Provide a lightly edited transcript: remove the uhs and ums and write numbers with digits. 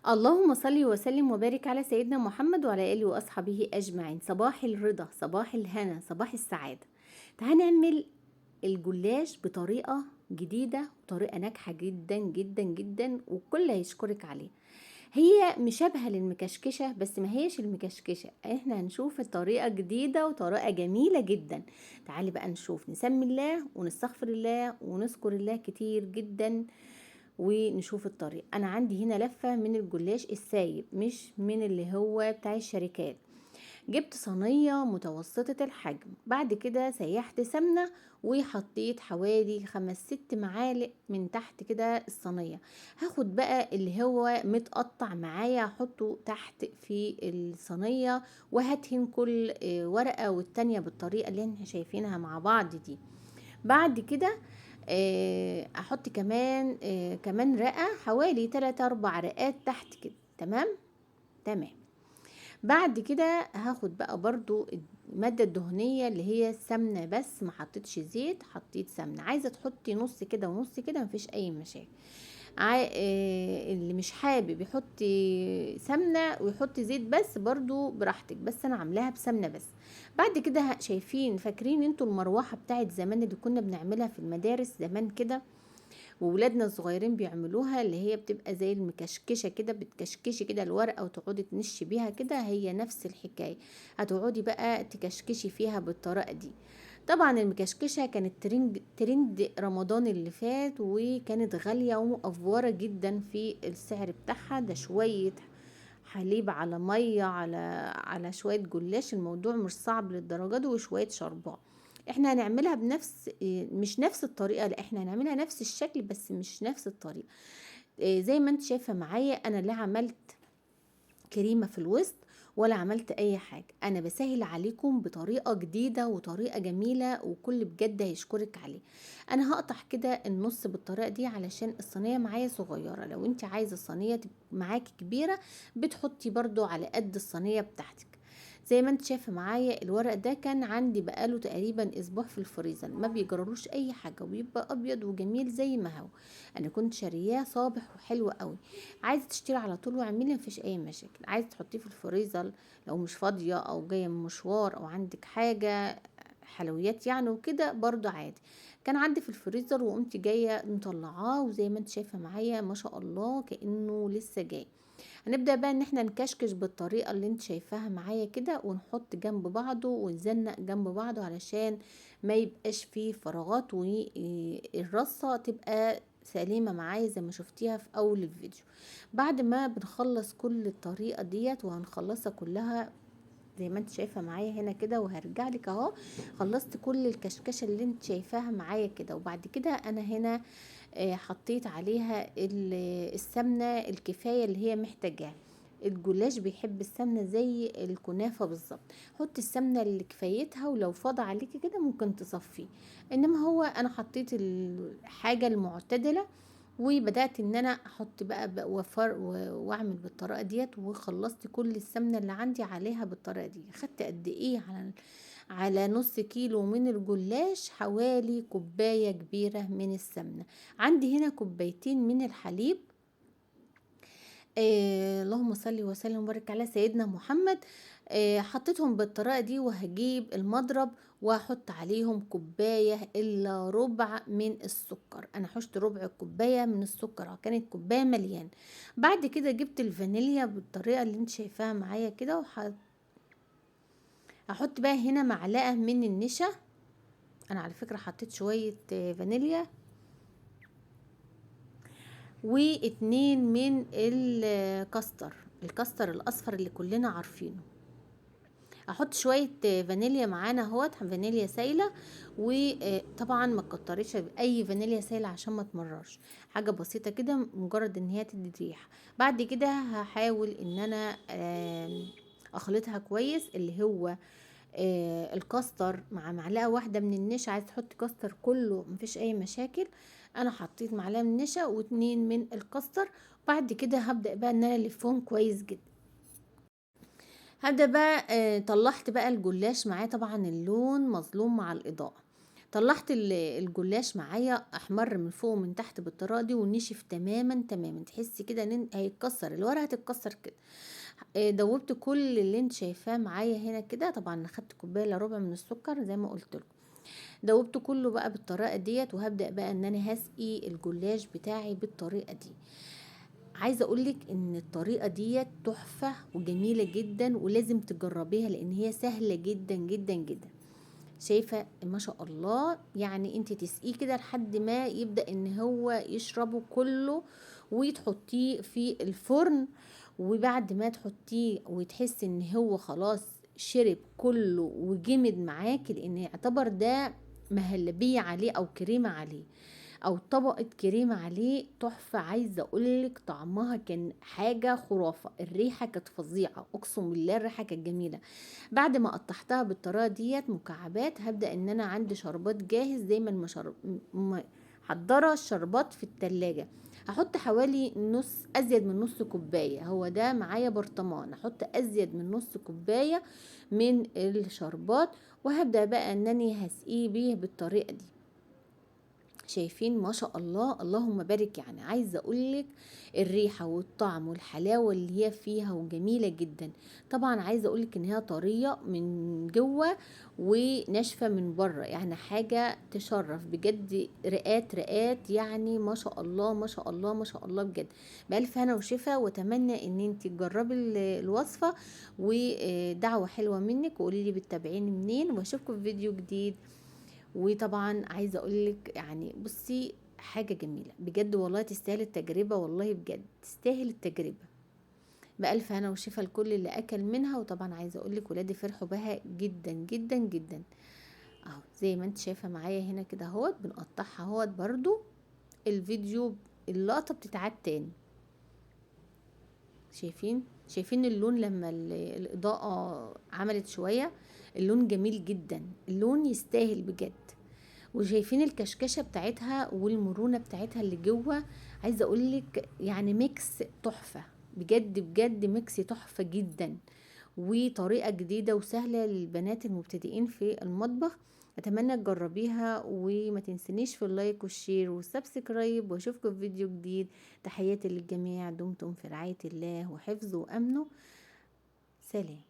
اللهم صل وسلم وبارك على سيدنا محمد وعلى آله وأصحابه أجمعين. صباح الرضا، صباح الهنا، صباح السعادة. تعالى نعمل الجلاش بطريقة جديدة وطريقة ناجحة جدا جدا جدا والكل هيشكرك عليها. هي مشابهة للمكشكشة بس ما هيش المكشكشة، احنا هنشوف الطريقة جديدة وطريقة جميلة جدا. تعالي بقى نشوف، نسمي الله ونستغفر الله ونذكر الله كتير جدا ونشوف الطريق. انا عندي هنا لفة من الجلاش السايب مش من اللي هو بتاع الشركات. جبت صينية متوسطة الحجم، بعد كده سيحت سمنة وحطيت حوالي 5 6 معالق من تحت كده الصينية. هاخد بقى اللي هو متقطع معايا احطه تحت في الصينية وهدهن كل ورقة والتانية بالطريقة اللي احنا شايفينها مع بعض دي. بعد كده احط كمان رقة، حوالي 3 4 رقات تحت كده. تمام تمام. بعد كده هاخد بقى برضو المادة الدهنية اللي هي السمنة، بس ما حطيتش زيت، حطيت سمنة. عايزة تحطي نص كده ونص كده مفيش اي مشاكل. اللي مش حابب يحط سمنة ويحط زيت بس برضو براحتك، بس انا عاملاها بسمنة بس. بعد كده شايفين، فاكرين انتوا المروحة بتاعت زمان اللي كنا بنعملها في المدارس زمان كده وولادنا الصغيرين بيعملوها، اللي هي بتبقى زي المكشكشة كده، بتكشكشي كده الورقة وتقعدي تنشي بيها كده، هي نفس الحكاية. هتقعدي بقى تكشكشي فيها بالطريقة دي. طبعا المكشكشة كانت ترند رمضان اللي فات، وكانت غالية ومقفورة جدا في السعر بتاعها. ده شوية حليب على مية على شوية جلاش، الموضوع مش صعب للدرجة دي، وشوية شربات. احنا هنعملها بنفس مش نفس الطريقة، لا احنا هنعملها نفس الشكل بس مش نفس الطريقة. زي ما انت شايفة معايا، انا لا عملت كريمة في الوسط ولا عملت اي حاجة، انا بسهل عليكم بطريقة جديدة وطريقة جميلة وكل بجد هيشكرك عليه. انا هقطع كده النص بالطريقة دي علشان الصينية معايا صغيرة. لو انت عايزة الصينية تبقى معاكي كبيرة بتحطي برضو على قد الصينية بتاعتك. زي ما انت شايفه معايا، الورق ده كان عندي بقاله تقريبا اسبوع في الفريزر، ما بيجرالوش اي حاجه وبيبقى ابيض وجميل زي ما هو. انا كنت شارياه صابح وحلو قوي. عايزه تشتري على طول واعملي، مفيش اي مشاكل. عايزه تحطيه في الفريزر لو مش فاضيه او جايه من مشوار او عندك حاجه حلويات يعني وكده برضو عادي. كان عندي في الفريزر وقمت جايه مطلعاه، وزي ما انت شايفه معايا ما شاء الله كانه لسه جاي. هنبدأ بقى ان احنا نكشكش بالطريقة اللي انت شايفاها معايا كده، ونحط جنب بعضه ونزنق جنب بعضه علشان ما يبقاش فيه فراغات، والرصة تبقى سليمة معايا زي ما شفتيها في اول الفيديو. بعد ما بنخلص كل الطريقة ديت وهنخلصها كلها زي ما انت شايفه معايا هنا كده، وهرجع لك اهو خلصت كل الكشكشه اللي انت شايفاها معايا كده. وبعد كده انا هنا حطيت عليها السمنة الكفاية اللي هي محتاجاها. الجلاش بيحب السمنة زي الكنافة بالظبط. حط السمنة اللي كفايتها، ولو فاض عليكي كده ممكن تصفيه. انما هو انا حطيت الحاجة المعتدلة، وبدأت ان انا احط بقى وفر واعمل بالطريقة ديت، وخلصت كل السمنة اللي عندي عليها بالطريقة دي. خدت قد ايه؟ على نص كيلو من الجلاش حوالي كوباية كبيرة من السمنة. عندي هنا كوبايتين من الحليب. اللهم صل وسلم وبارك على سيدنا محمد. حطيتهم بالطريقة دي، وهجيب المضرب وهحط عليهم كوباية الا ربع من السكر. انا حشت ربع كوباية من السكر، كانت كوباية مليان. بعد كده جبت الفانيليا بالطريقة اللي انت شايفاها معايا كده، هحط بقى هنا معلقة من النشا. انا على فكرة حطيت شوية فانيليا، واتنين من الكاستر الاصفر اللي كلنا عارفينه. احط شوية فانيليا معانا اهوت، فانيليا سايلة. وطبعا ما تكتريش اي فانيليا سايلة عشان ما تمررش، حاجة بسيطة كده مجرد ان هي تدي ريحة. بعد كده هحاول ان انا اخلطها كويس، اللي هو الكاستر مع معلقه واحده من النشا. عايز تحط كاستر كله مفيش اي مشاكل. انا حطيت معلقه من النشا واتنين من الكاستر. بعد كده هبدا بقى ان انا الفهم كويس جدا. هبدا بقى طلعت بقى الجلاش معاه، طبعا اللون مظلوم مع الاضاءه. طلعت الجلاش معايا احمر من فوق ومن تحت بالطريقه دي، ونشف تماما تماما، تحسي كده ان هيتكسر الورقه، هتتكسر كده. دوبت كل اللي انت شايفاه معايا هنا كده. طبعا اخدت كوبايه الا ربع من السكر زي ما قلت لكم. دوبت كله بقى بالطريقه ديت، وهبدا بقى ان انا هسقي الجلاش بتاعي بالطريقه دي. عايزه اقولك ان الطريقه ديت تحفه وجميله جدا، ولازم تجربيها لان هي سهله جدا جدا جدا. شايفه ما شاء الله، يعني انت تسقيه كده لحد ما يبدا ان هو يشربه كله، وتحطيه في الفرن. وبعد ما تحطيه وتحسي ان هو خلاص شرب كله وجمد معاكي، لان يعتبر ده مهلبية عليه او كريمة عليه او طبقة كريمة عليه تحفة. عايزة اقولك طعمها كان حاجة خرافة، الريحة كانت فظيعة، اقسم بالله الريحة كانت جميلة. بعد ما قطعتها بالطريقة ديت مكعبات، هبدأ ان انا عندي شربات جاهز دايما محضرة الشربات في التلاجة. هحط حوالي ازيد من نص كوباية، هو ده معايا برطمان، احط ازيد من نص كوباية من الشربات، وهبدأ بقى انني هسقيه بيه بالطريقة دي. شايفين ما شاء الله، اللهم بارك. يعني عايزه اقولك الريحه والطعم والحلاوه اللي هي فيها وجميله جدا. طبعا عايزه اقولك ان هي طريه من جوه وناشفه من بره، يعني حاجه تشرف بجد. رقات رقات، يعني ما شاء الله ما شاء الله ما شاء الله بجد. بألف هنا وشفا، واتمنى ان انت تجربي الوصفه. ودعوه حلوه منك، وقولي لي بتتابعيني منين، واشوفكم في فيديو جديد. وطبعا عايزه اقولك يعني بصي حاجه جميله بجد والله، تستاهل التجربه، والله بجد تستاهل التجربه. بألف هنا وشفا لكل اللي اكل منها. وطبعا عايزه اقولك ولادي فرحوا بها جدا جدا جدا. اهو زي ما انت شايفه معايا هنا كده اهوت، بنقطعها اهوت برضو. الفيديو اللقطه بتتعاد تاني. شايفين اللون لما الاضاءه عملت شويه، اللون جميل جدا، اللون يستاهل بجد. وشايفين الكشكشه بتاعتها والمرونه بتاعتها اللي جوه. عايزه اقولك يعني ميكس تحفه بجد بجد، ميكس تحفه جدا، وطريقه جديده وسهله للبنات المبتدئين في المطبخ. اتمنى تجربيها، وما تنسنيش في اللايك والشير والسبسكرايب، واشوفكم في فيديو جديد. تحياتي للجميع، دمتم في رعايه الله وحفظه وامنه. سلام.